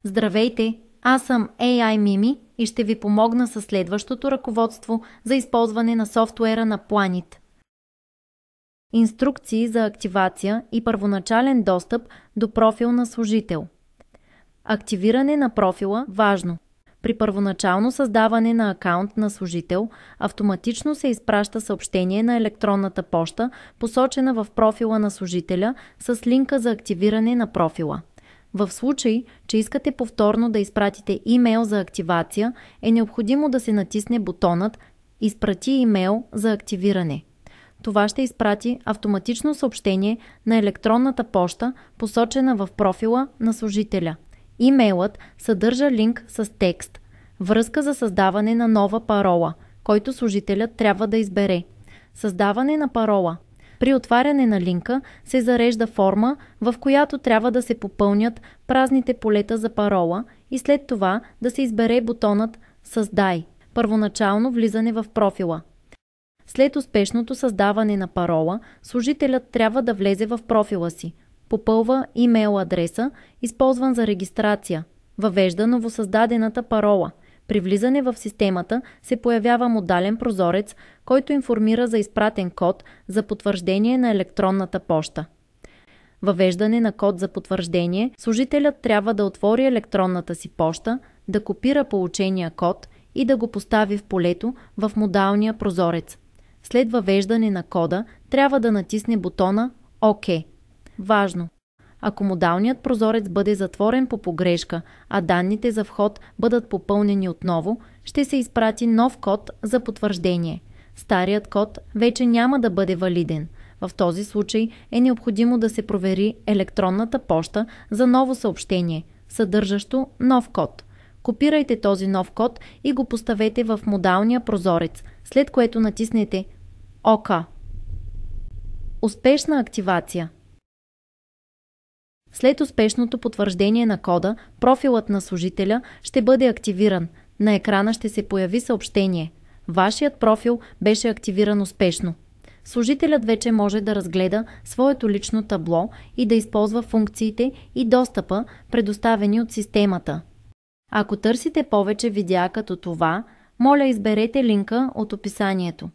Здравейте, аз съм AI Mimi и ще ви помогна със следващото ръководство за използване на софтуера на Planit. Инструкции за активация и първоначален достъп до профил на служител. Активиране на профила – важно. При първоначално създаване на акаунт на служител, автоматично се изпраща съобщение на електронната поща, посочена в профила на служителя, с линка за активиране на профила. В случай, че искате повторно да изпратите имейл за активация, е необходимо да се натисне бутонът «Изпрати имейл за активиране». Това ще изпрати автоматично съобщение на електронната поща, посочена в профила на служителя. Имейлът съдържа линк с текст «Връзка за създаване на нова парола», който служителят трябва да избере. Създаване на парола. При отваряне на линка се зарежда форма, в която трябва да се попълнят празните полета за парола и след това да се избере бутонът «Създай» – първоначално влизане в профила. След успешното създаване на парола, служителят трябва да влезе в профила си, попълва имейл адреса, използван за регистрация, въвежда новосъздадената парола. При влизане в системата се появява модален прозорец, който информира за изпратен код за потвърждение на електронната поща. Въвеждане на код за потвърждение. Служителят трябва да отвори електронната си поща, да копира получения код и да го постави в полето в модалния прозорец. След въвеждане на кода трябва да натисне бутона ОК. Важно! Ако модалният прозорец бъде затворен по погрешка, а данните за вход бъдат попълнени отново, ще се изпрати нов код за потвърждение. Старият код вече няма да бъде валиден. В този случай е необходимо да се провери електронната поща за ново съобщение, съдържащо нов код. Копирайте този нов код и го поставете в модалния прозорец, след което натиснете ОК. Успешна активация. След успешното потвърждение на кода, профилът на служителя ще бъде активиран. На екрана ще се появи съобщение. Вашият профил беше активиран успешно. Служителят вече може да разгледа своето лично табло и да използва функциите и достъпа, предоставени от системата. Ако търсите повече видеа като това, моля изберете линка от описанието.